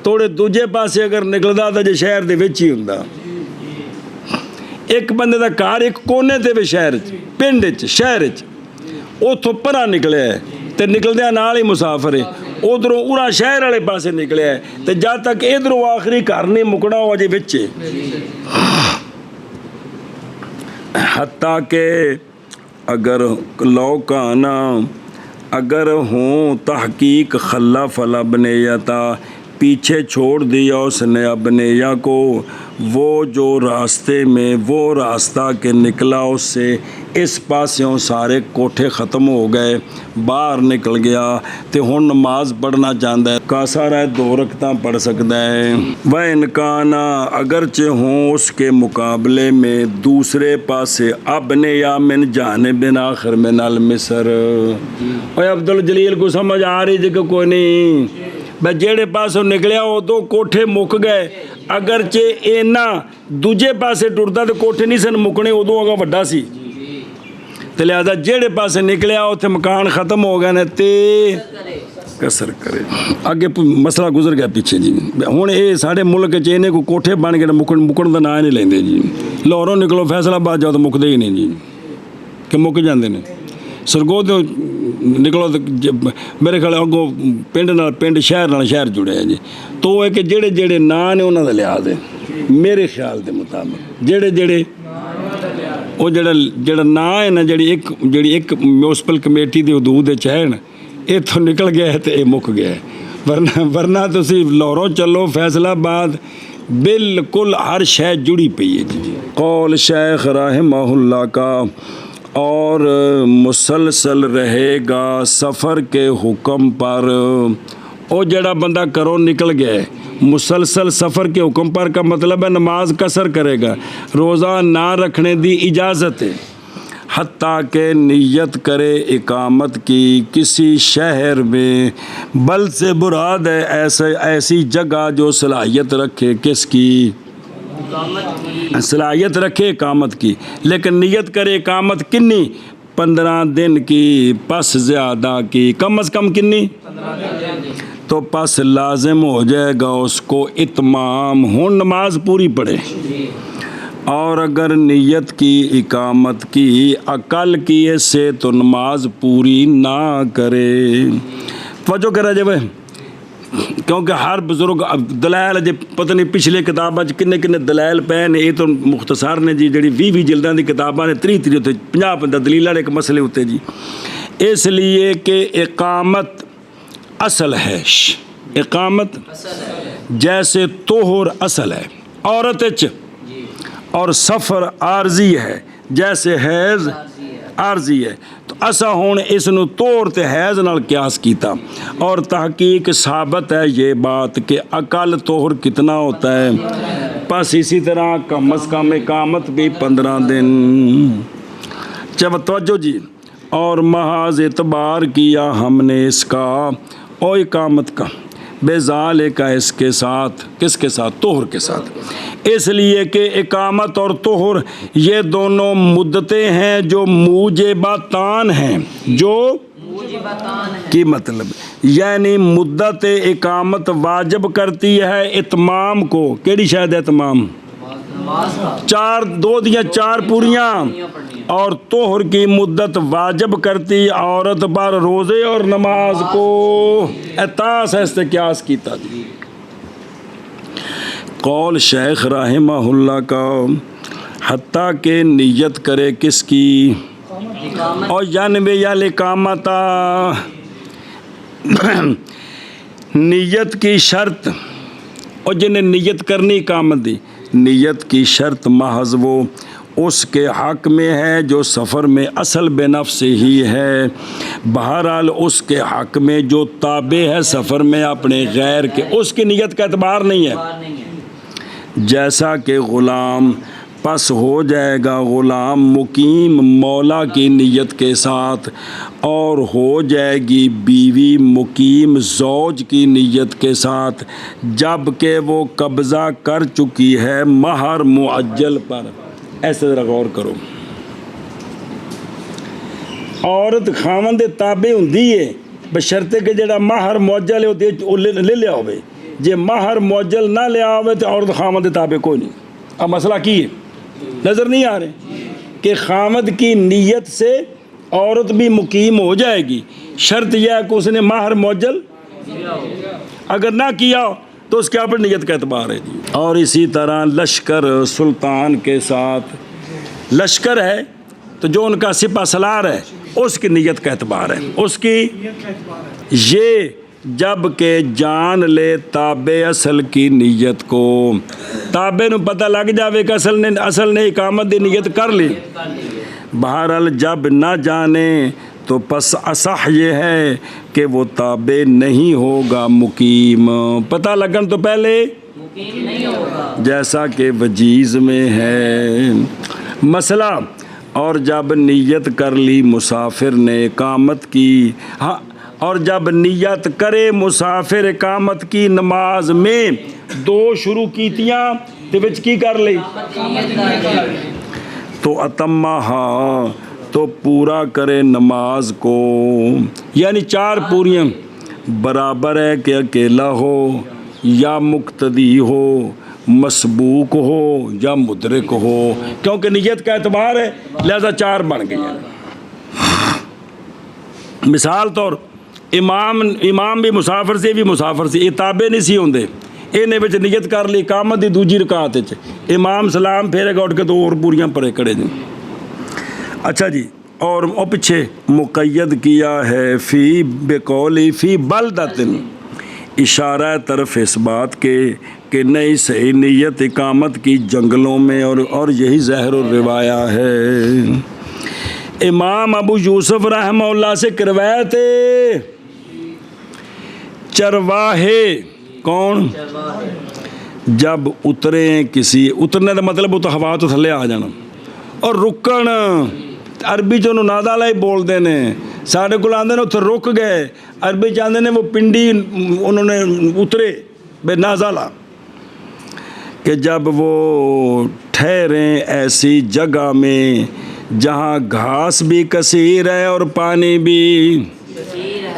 تھوڑے دوجے پاسے اگر نکلدا تو جی شہر دے وچ ہی ہوندا۔ ایک بندے دا گھر ایک کونے تے بھی شہر پنڈ شہر اتوں پرا نکلیا ہے تو نکلدیا نال ہی مسافر ہے، ادھروں ارا شہر والے پاسے نکلیا ہے تو جد تک ادھروں آخری گھر نہیں مکنا وہ اجے وچ حتیٰ کہ اگر لوکانا اگر ہوں تحقیق خلف الابنیتا پیچھے چھوڑ دیا اس نے ابنیہ کو، وہ جو راستے میں وہ راستہ کہ نکلا اس سے اس پاسوں سارے کوٹھے ختم ہو گئے، باہر نکل گیا تو ہن نماز پڑھنا چاہتا ہے، کاسا رہ 2 رکعتاں پڑھ سکتا ہے۔ وَإِنْ اگرچہ ہوں اس کے مقابلے میں دوسرے پاسے ابنیہ من جانب آخر من المصر۔ اوے عبدالجلیل کو سمجھ آ رہی جی کہ کوئی نہیں؟ بھائی جہے پاسوں نکلیا وہ 2 کوٹھے مک گئے، اگرچہ اینا دوجے پاسے ٹرتا تو کوٹھے نہیں سن مکنے، ادو اگا وڈا سی تو لہذا جہے پاسے نکلیا اتنے مکان ختم ہو گئے تے کسر کرے۔ اگے مسئلہ گزر گیا پیچھے جی، ہوں یہ سارے ملک چنے کو کوٹھے بن گئے مکن کا نام نہیں لیندے جی، لاہوروں نکلو فیصلہ آباد جاؤ تو مکتے ہی نہیں جی کہ مک جاندے نے، سرگو تو نکلو تو میرے خیال اگوں پنڈ شہر جڑے ہیں جی، تو وہ ہے کہ جڑے نا نے انہوں کا لحاظ ہے میرے خیال کے مطابق جڑے وہ جڑا نا ہے نا جڑی ایک میونسپل کمیٹی کی حدود ہے نا اتوں نکل گیا ہے تو یہ مک گیا ہے، ورنہ تسی لاہوروں چلو فیصلہ آباد بالکل ہر شے جڑی پئی ہے جی۔ قول شیخ رحمہ اللہ کا اور مسلسل رہے گا سفر کے حکم پر، او جڑا بندہ کرو نکل گیا ہے مسلسل سفر کے حکم پر کا مطلب ہے نماز قصر کرے گا، روزہ نہ رکھنے دی اجازت ہے، حتیٰ کہ نیت کرے اقامت کی کسی شہر میں، بل سے مراد ہے ایسی جگہ جو صلاحیت رکھے کس کی؟ صلاحیت رکھے اقامت کی، لیکن نیت کرے اقامت کنی؟ 15 دن کی، پس زیادہ کی، کم از کم کنی؟ تو پس لازم ہو جائے گا اس کو اتمام، ہوں نماز پوری پڑھے، اور اگر نیت کی اقامت کی عقل کیے سے تو نماز پوری نہ کرے۔ توجہ کرا جائے کیونکہ ہر بزرگ دلائل جی پتہ نہیں پچھلے کتاباں کنے دلائل پے نے، یہ تو مختصر نے جی جڑی 20 جلداں دی کتاباں نے 30 اتنے 50 دلیل والے ایک مسئلے ہوتے جی، اس لیے کہ اقامت اصل ہے، اقامت جیسے طہر اصل ہے عورت اور سفر عارضی ہے، جیسے حیض عارضی ہے، تو اسا ہون اس نو طور تے حیض نال قیاس کیتا، اور تحقیق ثابت ہے یہ بات کہ عقل طہر کتنا ہوتا ہے، پس اسی طرح کم از کم اقامت بھی 15 دن۔ جب توجہ جی، اور محاذ اعتبار کیا ہم نے اس کا او اقامت کا بے ذالک کا اس کے ساتھ، کس کے ساتھ؟ طہر کے ساتھ، اس لیے کہ اقامت اور طہر یہ دونوں مدتیں ہیں جو موجبتان ہیں، جو کی مطلب یعنی مدت اقامت واجب کرتی ہے اتمام کو، کیڑی شاید اتمام؟ 4 پوریاں، اور طہر کی مدت واجب کرتی عورت پر روزے اور نماز کو، احتاس ہے استقیاس کیتا جی۔ قول شیخ رحمہ اللہ کا حتیٰ کہ نیت کرے کس کی؟ اور جانب یا الاقامتا، نیت کی شرط، اور جنہیں نیت کرنی اقامت دی، نیت کی شرط محض وہ اس کے حق میں ہے جو سفر میں اصل بے نفس ہی ہے، بہرحال اس کے حق میں جو تابع ہے سفر میں اپنے غیر کے، اس کی نیت کا اعتبار نہیں ہے، جیسا کہ غلام پس ہو جائے گا غلام مقیم مولا کی نیت کے ساتھ، اور ہو جائے گی بیوی مقیم زوج کی نیت کے ساتھ، جب کہ وہ قبضہ کر چکی ہے مہر معجل پر۔ ایسے ذرا غور کرو، عورت خاوند دے تابع ہوندی ہے بشرطے کہ جڑا مہر معجل ہے وہ لے لیا ہوئے، جے مہر معجل نہ لیا ہوئے تو عورت خاوند دے تابع کوئی نہیں۔ اب مسئلہ کی ہے نظر نہیں آ رہے کہ خاوند کی نیت سے عورت بھی مقیم ہو جائے گی، شرط یہ ہے کہ اس نے مہر معجل اگر نہ کیا تو اس کے اوپر نیت کا اعتبار ہے جی۔ اور اسی طرح لشکر سلطان کے ساتھ، لشکر ہے تو جو ان کا سپہ سالار ہے اس کی نیت کا اعتبار ہے، اس کی یہ جب کہ جان لے تابع اصل کی نیت کو، تابع نو پتہ لگ جاوے کہ اصل نے اقامت دی نیت کر لی، بہرحال جب نہ جانے تو پس اصح یہ ہے کہ وہ تابع نہیں ہوگا مقیم، پتہ لگن تو پہلے مقیم نہیں ہوگا، جیسا کہ وجیز میں ہے مسئلہ۔ اور جب نیت کر لی مسافر نے اقامت کی، ہاں، اور جب نیت کرے مسافر اقامت کی نماز میں، دو شروع کیتیاں تے وچ کی کر لی تو اتمہا، تو پورا کرے نماز کو، یعنی 4 پوریاں برابر ہے کہ اکیلا ہو یا مقتدی ہو، مسبوق ہو یا مدرک ہو، کیونکہ نیت کا اعتبار ہے لہذا 4 بن گئی ہیں۔ مثال طور امام بھی مسافر سے بھی مسافر سے، یہ تابع نہیں سی ہوندے، انہیں وچ نیت کر لی اقامت دی دوجی رکعت وچ، امام سلام پھیرے گا اٹھ کے تو اور پوریاں پڑے کھڑے جی۔ اچھا جی، اور وہ پیچھے مقید کیا ہے فی بقولی فی بلدتن، اشارہ طرف اس بات کے کہ نہیں صحیح نیت اقامت کی جنگلوں میں، اور یہی ظاہر الروایا ہے۔ امام ابو یوسف رحمہ اللہ سے روایت ہے، چرواہے کون جب اترے کسی، اترنے کا مطلب وہ تو ہوا تو تھلے آ جانا، اور رکن عربی چ نادا لائی بولتے ہیں، سارے کو آدھے نے اتنے رک گئے، عربی چاہتے ہیں وہ پنڈی انہوں نے اترے بے نازالہ، کہ جب وہ ٹھہریں ایسی جگہ میں جہاں گھاس بھی کثیر ہے اور پانی بھی،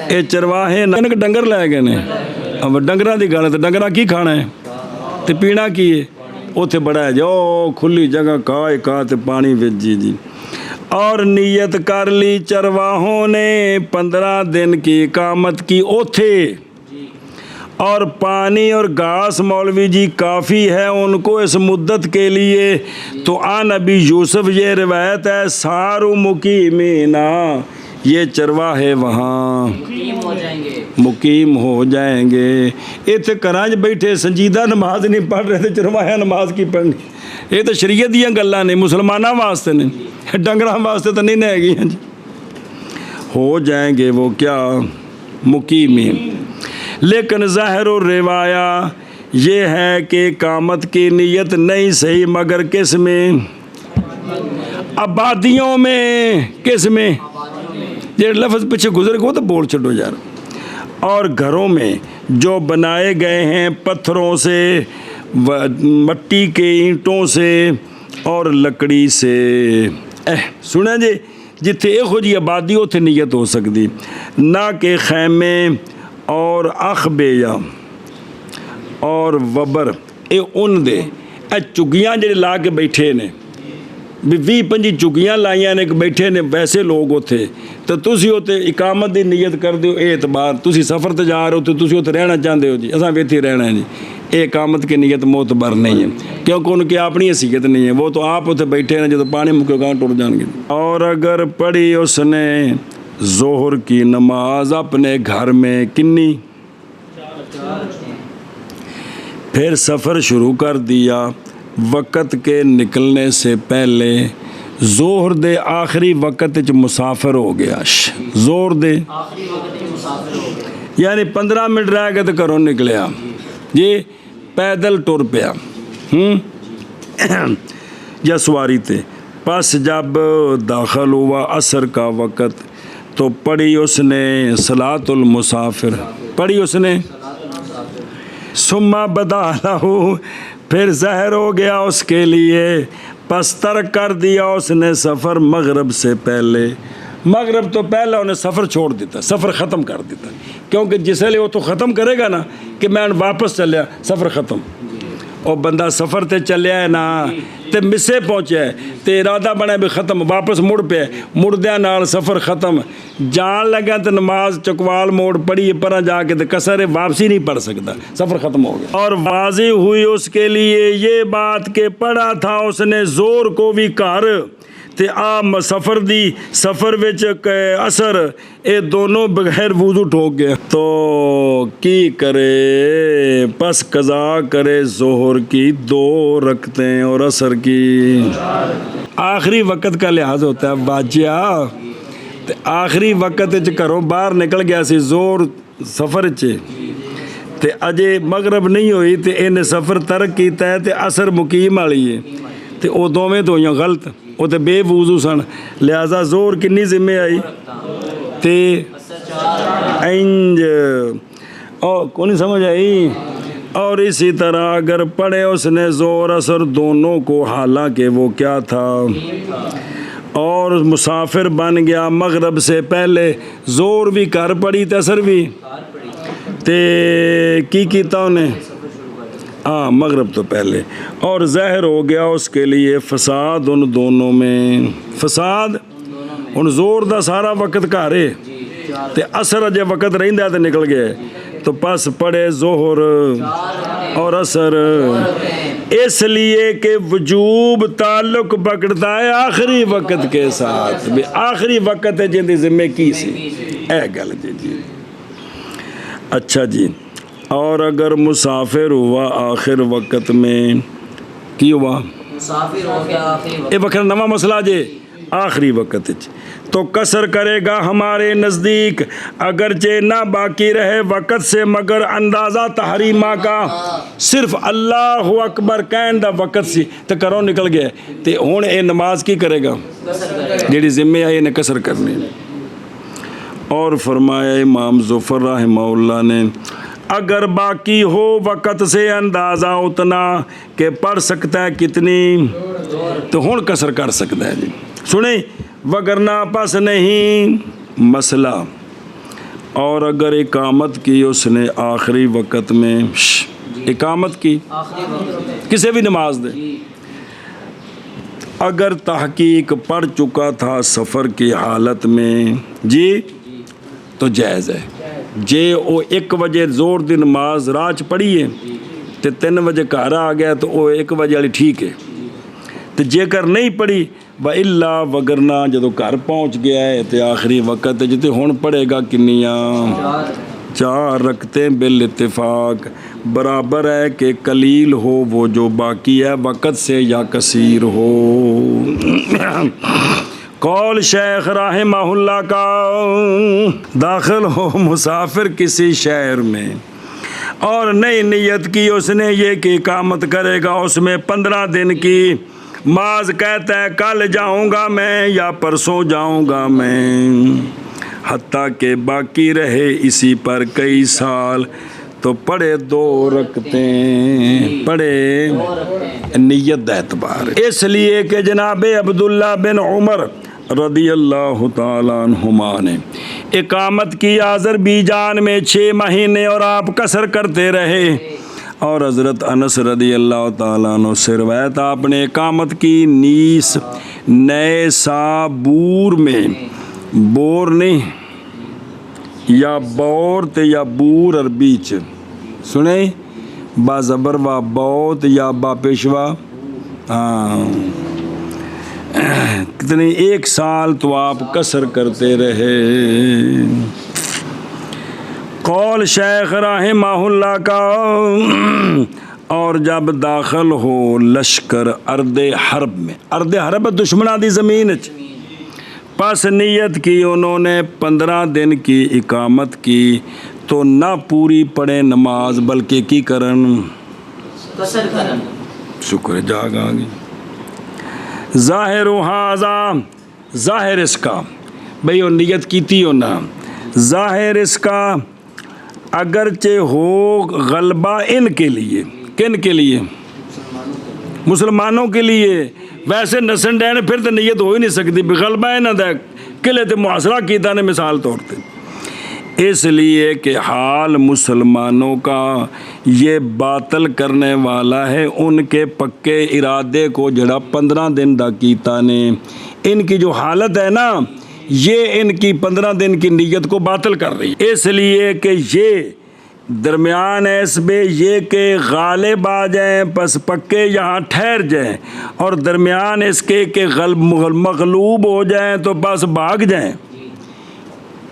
اے چرواہے ڈنگر لے گئے نے، اب ڈنگراں دی گل ہے تو ڈنگراں کی کھانا ہے تے پینا کی ہے، اتنے بڑا ہے جو کھلی جگہ کا تے پانی وچ جی۔ اور نیت کر لی چرواہوں نے 15 دن کی اقامت کی اوتھے، اور پانی اور گھاس مولوی جی کافی ہے ان کو اس مدت کے لیے، تو عن ابی یوسف یہ روایت ہے سارو مقیمینا، یہ چرواہے وہاں مقیم ہو جائیں گے۔ اتنے کراج بیٹھے سنجیدہ نماز نہیں پڑھ رہے تھے، چرواہے نماز کی پڑھنی، یہ تو شریعت دیاں گلاں نے، مسلمانوں واسطے نے، ڈنگراں واسطے تو نہیں ہے گی جی۔ ہو جائیں گے وہ کیا مقیمین، لیکن ظاہر الروایا یہ ہے کہ اقامت کی نیت نہیں صحیح مگر کس میں، آبادیوں میں، کس میں، یہ لفظ پیچھے گزر گئے تو بول چھڑو یار، اور گھروں میں جو بنائے گئے ہیں پتھروں سے، مٹی کے اینٹوں سے اور لکڑی سے، سنیں جی، جتھے ایک جی آبادی اتنے نیت ہو سکتی، نہ کہ خیمے اور اخبیا اور وبر، اے ان دے اے چگیاں جڑے لا کے بیٹھے نے، 20-25 چگیاں لائیاں نے بیٹھے نے ویسے لوگ اتنے، تو تسی اتنے اقامت دی نیت کر دیو، اے اعتبار تسی سفر تے جا رہے ہو تو تسی اتنے رہنا چاہتے ہو جی، اساں اتنے رہنا ہے جی، اے اقامت کی نیت معتبر نہیں ہے، کیونکہ ان کی اپنی حیثیت نہیں ہے، وہ تو آپ اتنے بیٹھے ہیں جب پانی مکے گا ٹوٹ جان گے۔ اور اگر پڑھی اس نے ظہر کی نماز اپنے گھر میں کنی، پھر سفر شروع کر دیا وقت کے نکلنے سے پہلے، ظہر دے آخری وقت مسافر ہو گیا، ظہر دے یعنی 15 منٹ رہ گئے تو گھروں نکلیا جی، پیدل ٹر پیا، یا سواری تھے. پس جب داخل ہوا عصر کا وقت تو پڑھی اس نے صلاۃ المسافر، پڑھی اس نے. ثم بدا لہو، پھر ظاہر ہو گیا اس کے لیے، پس ترک کر دیا اس نے سفر مغرب سے پہلے. مغرب تو پہلے انہیں سفر چھوڑ دیتا، سفر ختم کر دیتا، کیونکہ جس لیے وہ تو ختم کرے گا نا کہ میں واپس چلیا، سفر ختم. اور بندہ سفر تے چلیا ہے نا تے مسے پہنچیا ہے تے ارادہ بنے بھی ختم، واپس مڑ پہ مڑدیا نال سفر ختم. جان لگا تو نماز چکوال موڑ پڑھی پر جا کے تے کسر واپسی نہیں پڑھ سکتا، سفر ختم ہو گیا. اور واضح ہوئی اس کے لیے یہ بات کہ پڑھا تھا اس نے زور کو بھی کر تے عام سفر دی سفر وچ اثر اے دونوں بغیر وضو ٹھوک گیا. تو کی کرے، پس قضا کرے ظہر کی 2 رکعتیں اور عصر کی. آخری وقت کا لحاظ ہوتا ہے باجیا، تے آخری وقت گھروں باہر نکل گیا سی زور سفر تے اجے مغرب نہیں ہوئی تے انہیں سفر ترک کیتا ہے تے عصر مقیم والی ہے تے او دوویں تو ہوئیاں غلط، وہ تے بے وضو سن. لہذا زور کنی ذمہ آئی تے انج او کونی سمجھ آئی. اور اسی طرح اگر پڑھے اس نے زور اثر دونوں کو حالانکہ وہ کیا تھا اور مسافر بن گیا مغرب سے پہلے، زور بھی کر پڑی تے اثر بھی تے کی کیتا انہیں ہاں مغرب تو پہلے، اور ظاہر ہو گیا اس کے لیے فساد ان دونوں میں. فساد ان زور دا سارا وقت گھارے تے اثر اجے وقت رہندا تے نکل گیا، تو پس پڑھے ظہر اور عصر، اس لیے کہ وجوب تعلق پکڑتا ہے آخری وقت کے ساتھ. بھی آخری وقت ہے جن دی ذمہ کی سی اے گل جی. اچھا جی، اور اگر مسافر ہوا آخر وقت میں کی ہوا، مسافر ہو گیا آخری وقت، یہ وقت نواں مسئلہ جے آخری وقت تو قصر کرے گا ہمارے نزدیک اگرچہ نہ باقی رہے وقت سے مگر اندازہ تحریمہ کا صرف اللہ اکبر کہن دا وقت سی تو کرو نکل گیا تے ہن اے نماز کی کرے گا جیڑی ذمہ آئی نے قصر کرنی. اور فرمایا امام ظفر رحمہ اللہ نے اگر باقی ہو وقت سے اندازہ اتنا کہ پڑھ سکتا ہے کتنی تو ہن قصر کر سکتا ہے جی. سنیں وگرنہ پس نہیں مسئلہ. اور اگر اقامت کی اس نے آخری وقت میں اقامت کی کسی بھی نماز دے، اگر تحقیق پڑھ چکا تھا سفر کی حالت میں جی تو جائز ہے. جے وہ 1 بجے زور دی نماز راج پڑھی ہے تے 3 بجے گھر آ گیا تو وہ 1 بجے والی ٹھیک ہے. تو جے کر نہیں پڑھی وَإِلَّا وگرنہ جدو گھر پہنچ گیا ہے تے آخری وقت جتے ہون پڑھے گا کنیاں 4 رکعتیں بالاتفاق برابر ہے کہ قلیل ہو وہ جو باقی ہے وقت سے یا کثیر ہو. قول شیخ رحمہ اللہ کا داخل ہو مسافر کسی شہر میں اور نئی نیت کی اس نے یہ کہ اقامت کرے گا اس میں 15 دن کی، معاذ کہتا ہے کل جاؤں گا میں یا پرسوں جاؤں گا میں، حتیٰ کہ باقی رہے اسی پر کئی سال تو پڑھے 2 رکعتیں، پڑھے نیت دا اعتبار، اس لیے کہ جناب عبداللہ بن عمر رضی اللہ تعالیٰ عنہما نے اقامت کی آذربائیجان میں 6 مہینے اور آپ قصر کرتے رہے. اور حضرت انس رضی اللہ تعالیٰ عنہ سے روایت آپ نے اقامت کی نیس نئے سابور میں، بور نہیں یا بور تے یا بور عربی چ سنیں با زبر و بوت یا با پیشوا کتنی 1 سال تو آپ قصر کرتے رہے. قول شیخ رحمہ اللہ کا اور جب داخل ہو لشکر ارد حرب میں، ارد حرب دشمنہ دی زمین پس نیت کی انہوں نے 15 دن کی اقامت کی تو نہ پوری پڑھیں نماز بلکہ کی کرن قصر کرن. شکر جاگ آگی ظاہر ہاذا ظاہر اس کا بھئی وہ نیت کیتی ہو نا ظاہر اس کا اگرچہ ہو غلبہ ان کے لیے کن کے لیے مسلمانوں کے لیے ویسے نسن ڈین پھر تو نیت ہو ہی نہیں سکتی بھی غلبہ انہاں دا قلعے تے محاصرہ کیتا نے مثال طور پہ اس لیے کہ حال مسلمانوں کا یہ باطل کرنے والا ہے ان کے پکے ارادے کو جڑا 15 دن دا کیتا نے ان کی جو حالت ہے نا یہ ان کی 15 دن کی نیت کو باطل کر رہی ہے اس لیے کہ یہ درمیان اس میں یہ کہ غالب آ جائیں پس پکے یہاں ٹھہر جائیں اور درمیان اس کے کہ مغلوب ہو جائیں تو بس بھاگ جائیں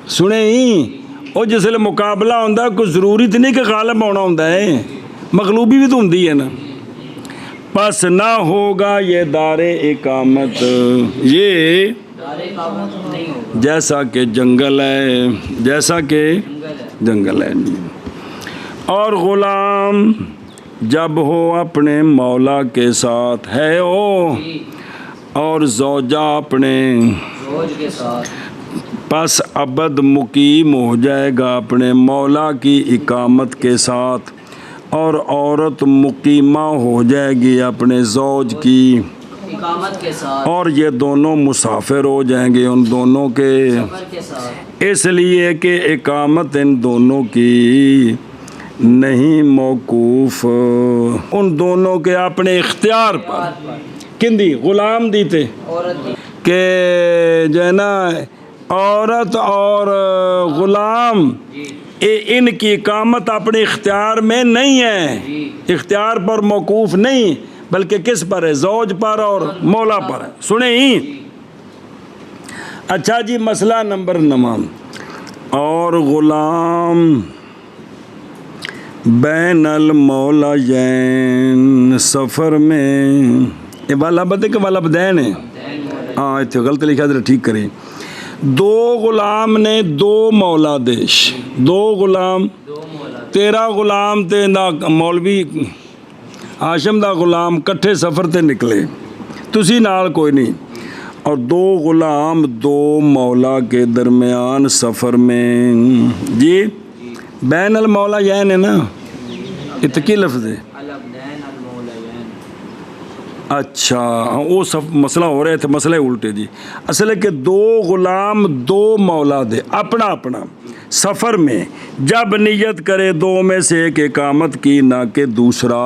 سنیں ہی اور جس لئے مقابلہ ہوندہ کوئی ضروری تو نہیں کہ غالب ہونا ہوندہ ہے مغلوبی بھی تو ہوندی ہے نا پس نہ ہوگا یہ دار اقامت یہ جیسا کہ جنگل ہے جیسا کہ جنگل ہے اور غلام جب ہو اپنے مولا کے ساتھ ہے او اور زوجہ اپنے کے ساتھ پس ابد مقیم ہو جائے گا اپنے مولا کی اقامت کے ساتھ اور عورت مقیمہ ہو جائے گی اپنے زوج کی اقامت کے ساتھ اور یہ دونوں مسافر ہو جائیں گے ان دونوں کے سفر کے ساتھ اس لیے کہ اقامت ان دونوں کی نہیں موقوف ان دونوں کے اپنے اختیار پر کندی غلام دیتے عورت دی کہ جو ہے نا عورت اور غلام ان کی اقامت اپنے اختیار میں نہیں ہے اختیار پر موقوف نہیں بلکہ کس پر ہے زوج پر اور مولا پر ہے سنیں ہی اچھا جی مسئلہ نمبر 9 اور غلام بین المولین سفر میں یہ والا بدے کہ والا بدین ہے ہاں اتنے غلط لکھا تھا ٹھیک کریں 2 غلام نے 2 مولا دیش 2 غلام تیرا غلام تے دا مولوی ہاشم دا غلام کٹھے سفر تے نکلے تسی نال کوئی نہیں اور 2 غلام 2 مولا کے درمیان سفر میں جی بین المولا یین ہے نا اتکی لفظ ہے اچھا وہ سب مسئلہ ہو رہے تھے مسئلے الٹے جی اصل ہے کہ 2 غلام 2 مولا دے اپنا اپنا سفر میں جب نیت کرے 2 میں سے ایک اقامت کی نہ کہ دوسرا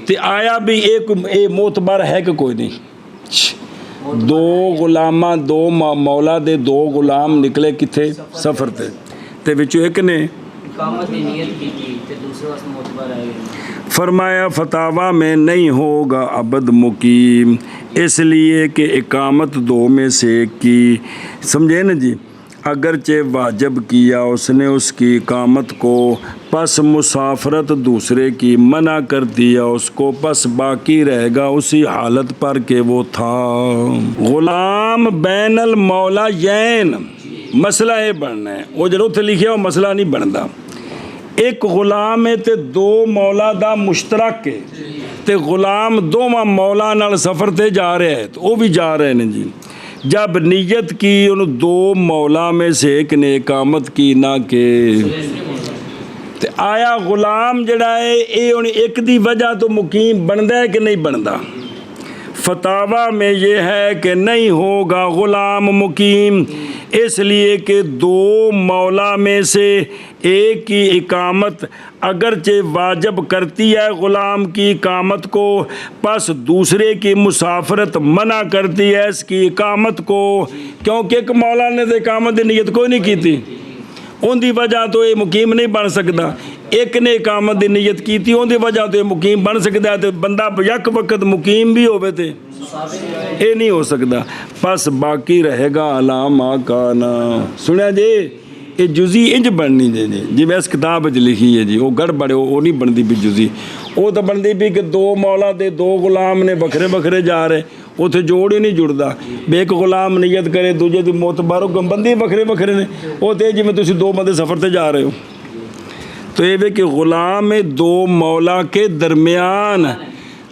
تو آیا بھی ایک معتبر ہے کہ کوئی نہیں 2 غلامہ 2 مولا دے 2 غلام نکلے کتھے سفر تے تے وچوں ایک نے اقامت کی نیت کی تھی تے دوسرے وقت معتبر ہے فرمایا فتاوہ میں نہیں ہوگا ابد مقیم اس لیے کہ اقامت 2 میں سے ایک کی سمجھے نا جی اگرچہ واجب کیا اس نے اس کی اقامت کو پس مسافرت دوسرے کی منع کر دیا اس کو پس باقی رہے گا اسی حالت پر کہ وہ تھا غلام بین المولا یین مسئلہ یہ بننا ہے وہ جڑو تھے لکھے وہ مسئلہ نہیں بنتا ایک غلام ہے تے 2 مولا دا مشترک ہے تے غلام 2 مولا نال سفر تے جا رہے ہیں تو وہ بھی جا رہے ہیں جی جب نیت کی ان 2 مولا میں سے ایک نے اقامت کی نہ کہ تے آیا غلام جڑا ہے اے ان ایک دی وجہ تو مقیم بندا ہے کہ نہیں بندا فتاوہ میں یہ ہے کہ نہیں ہوگا غلام مقیم اس لیے کہ 2 مولا میں سے ایک کی اقامت اگرچہ واجب کرتی ہے غلام کی اقامت کو پس دوسرے کی مسافرت منع کرتی ہے اس کی اقامت کو کیونکہ ایک مولا نے تو اقامت کی نیت کوئی نہیں کی تھی ان دی وجہ تو یہ مقیم نہیں بن سکتا ایک نے اقامت دی نیت کی تھی ان دی وجہ تو یہ مقیم بن سکتا ہے تو بندہ یک وقت مقیم بھی ہوئے تھے یہ نہیں ہو سکتا پس باقی رہے گا علامہ کانا سنیا جی یہ جزی انج بننی جی میں اس کتاب لکھی ہے جی وہ گڑ بڑے وہ نہیں بنتی بھی جزی وہ تو بنتی بھی کہ 2 مولا دے 2 غلام نے بکھرے بکھرے جا رہے اتنے جوڑ ہی نہیں جڑتا بے ایک غلام نیت کرے دوجے دی معتبر بندے بکھرے بکھرے نے وہ تے جی میں تسی 2 بندے سفر تے جا رہے ہو تو یہ کہ غلام 2 مولا کے درمیان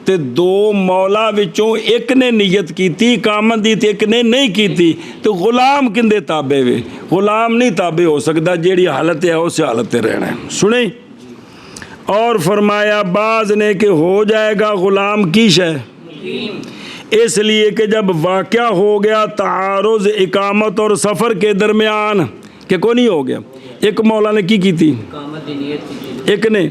تے دو مولا وچوں ایک نے نیت کیتی اقامت دی تے ایک نے نہیں کیتی، تو غلام کندے تابع وے؟ غلام نہیں تابع ہو سکتا، جیڑی حالت ہے اس حالت تے رہنا ہے۔ سنیں، اور فرمایا بعض نے کہ ہو جائے گا غلام کی شے، اس لیے کہ جب واقعہ ہو گیا تعارض اقامت اور سفر کے درمیان، کہ کوئی نہیں ہو گیا، ایک مولا نے کی تھی، ایک نے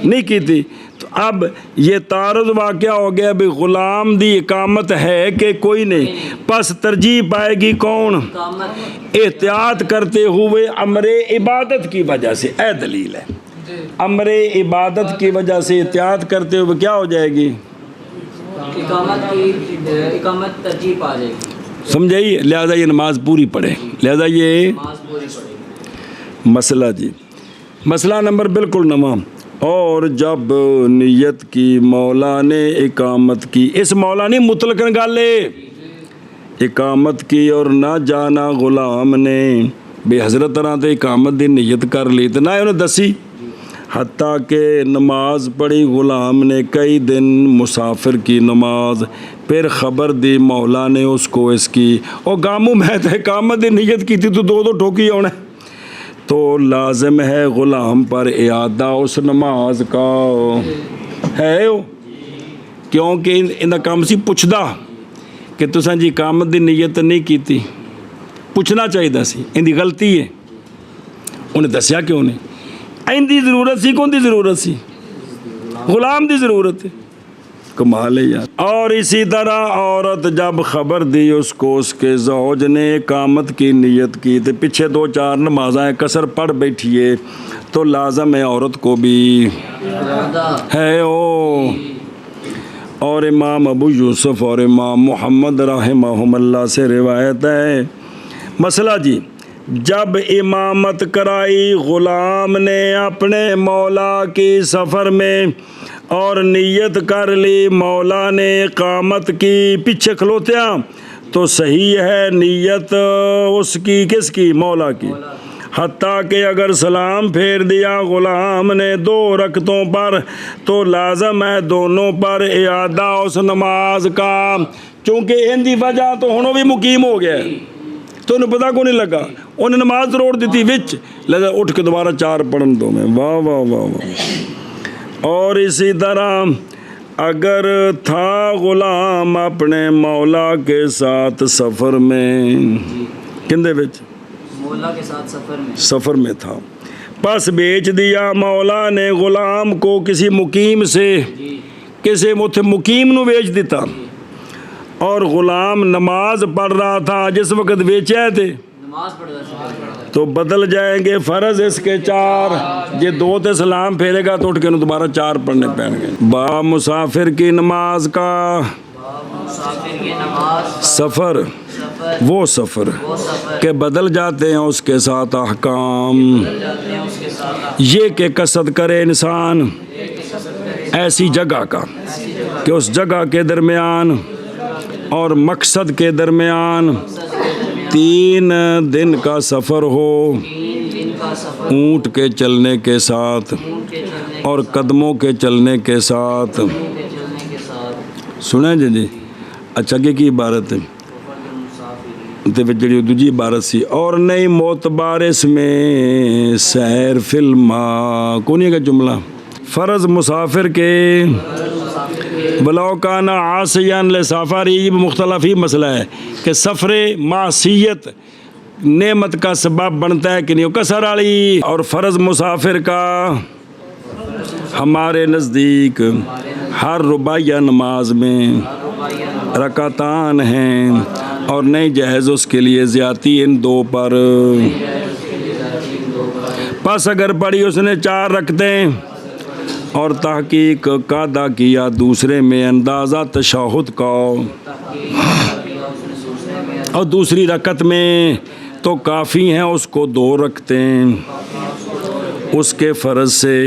نہیں کی تھی، تو اب یہ تعارض واقعہ ہو گیا بھی غلام دی اقامت ہے کہ کوئی نہیں، پس ترجیح پائے گی کون؟ احتیاط کرتے ہوئے امر عبادت کی وجہ سے، اے دلیل ہے، امر عبادت کی وجہ سے احتیاط کرتے ہوئے کیا ہو جائے گی؟ اقامت ترجیح پا جائے گی، سمجھائیے، لہذا یہ نماز پوری پڑھے، لہذا یہ مسئلہ جی، مسئلہ نمبر بالکل نواں۔ اور جب نیت کی مولا نے اقامت کی، اس مولا نے مطلقاً گالے اقامت کی اور نہ جانا غلام نے بے حضرت طرح تے اقامت دی نیت کر لی تو نہ انہیں دسی، حتیٰ کہ نماز پڑھی غلام نے کئی دن مسافر کی نماز، پھر خبر دی مولا نے اس کو اس کی، اور گاموں میں تو اقامت دی نیت کی تھی تو دو ٹھوکی ہونا، تو لازم ہے غلام پر اعادہ اس نماز کا ہے، کیونکہ ان دا کام سی پوچھدا کہ تساں جی اقامت دی نیت نہیں کیتی، پوچھنا چاہیے سی، ان دی غلطی ہے، انہیں دسیا کیوں نہیں؟ این دی ضرورت سی، کون دی ضرورت سی؟ غلام دی ضرورت ہے، کمال ہے یار۔ اور اسی طرح عورت جب خبر دی اس کو اس کے زوج نے اقامت کی نیت کی تو پیچھے 2-4 نمازیں قصر پڑھ بیٹھیے، تو لازم ہے عورت کو بھی ہے اور امام ابو یوسف اور امام محمد رحمہم اللہ سے روایت ہے، مسئلہ جی، جب امامت کرائی غلام نے اپنے مولا کی سفر میں اور نیت کر لی مولا نے اقامت کی پیچھے کھلوتیا، تو صحیح ہے نیت اس کی، کس کی؟ مولا کی، حتیٰ کہ اگر سلام پھیر دیا غلام نے 2 رکعتوں پر تو لازم ہے دونوں پر اعادہ اس نماز کا، چونکہ ان دی وجہ تو ہنوں بھی مقیم ہو گیا ہے، تو انہیں پتہ کو نہیں لگا، انہیں نماز روڑ دیتی وچ، لہذا اٹھ کے دوبارہ 4 پڑھن دو میں، واہ واہ واہ واہ۔ اور اسی طرح اگر تھا غلام اپنے مولا کے ساتھ سفر میں، کندے وچ؟ مولا کے ساتھ سفر میں تھا، پس بیچ دیا مولا نے غلام کو کسی مقیم سے، کسی مقیم نو بیچ دیتا، اور غلام نماز پڑھ رہا تھا جس وقت بیچے تھے، تو بدل جائیں گے فرض اس کے 4، یہ 2 تے سلام پھیرے گا تو اٹھ کے دوبارہ 4 پڑھنے پڑیں گے۔ باب مسافر کی نماز کا، سفر وہ سفر کہ بدل جاتے ہیں اس کے ساتھ احکام، یہ کہ قصد کرے انسان ایسی جگہ کا کہ اس جگہ کے درمیان اور مقصد کے درمیان 3 دن کا سفر ہو، اونٹ کے چلنے کے ساتھ اور قدموں کے چلنے کے ساتھ، سنیں جی، اچھا کی عبارت ہے جڑی دوجی عبارت سی، اور نئی معتبر اس میں سیر فلما کونی کا جملہ، فرض مسافر کے بلاؤ کا نا عاصیان لسافر، یہ مختلف ہی مسئلہ ہے کہ سفر معصیت نعمت کا سبب بنتا ہے کہ نہیں، قصر والی، اور فرض مسافر کا ہمارے نزدیک ہر رباعیہ نماز میں رکعتان ہیں اور نہیں جائز اس کے لیے زیادتی ان 2 پر، پس اگر پڑھی اس نے 4 رکعتیں اور تحقیق کا ادا کیا دوسرے میں اندازہ تشہد کا اور دوسری رکعت میں، تو کافی ہیں اس کو 2 رکعتیں اس کے فرض سے،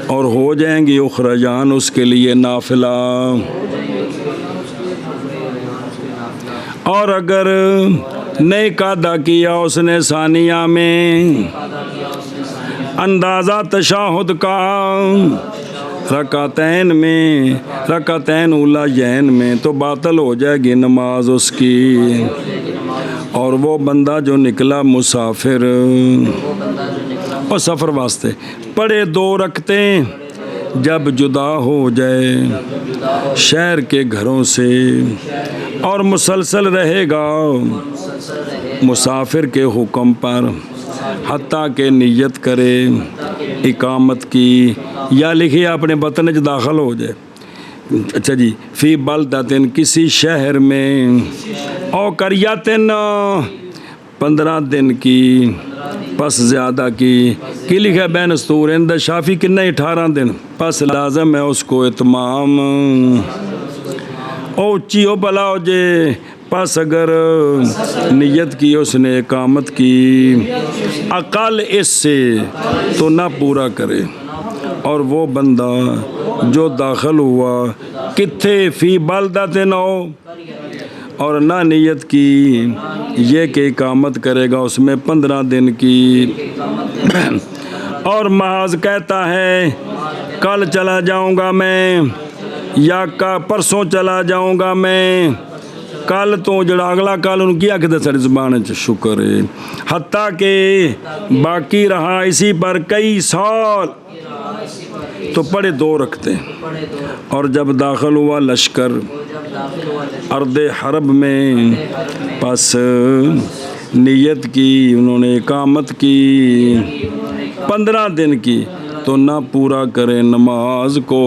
اور ہو جائیں گی اخرجان اس کے لیے نافلہ۔ اور اگر نہیں قاعدہ کیا اس نے ثانیہ میں اندازہ تشہد کا رکعتین میں، رکعتین اولیین میں، تو باطل ہو جائے گی نماز اس کی۔ اور وہ بندہ جو نکلا مسافر اور سفر واسطے، پڑھے 2 رکعتیں جب جدا ہو جائے شہر کے گھروں سے، اور مسلسل رہے گا مسافر کے حکم پر حتیٰ کہ نیت کرے اقامت کی، یا لکھے اپنے وطن چ داخل ہو جائے۔ اچھا جی، فی بلدتن کسی شہر میں، او قریتن 15 دن کی، پس زیادہ کی لکھا بین استور اندر شافی کن 18 دن، پس لازم ہے اس کو اتمام۔ او اچھی ہو بلا ہو جے، پس اگر نیت کی اس نے اقامت کی اقل اس سے تو نہ پورا کرے۔ اور وہ بندہ جو داخل ہوا کتھے فی بلدتن ہو، اور نہ نیت کی یہ کہ اقامت کرے گا اس میں 15 دن کی، اور محاذ کہتا ہے کل چلا جاؤں گا میں، یا پرسوں چلا جاؤں گا میں، کل تو جڑا اگلا کل ان کی آکھ دے ساری زبان شکر ہے، حتیٰ کہ باقی رہا اسی پر کئی سال، تو پڑھے 2 رکھتے۔ اور جب داخل ہوا لشکر ارض حرب میں، پس نیت کی انہوں نے اقامت کی 15 دن کی، تو نہ پورا کریں نماز کو۔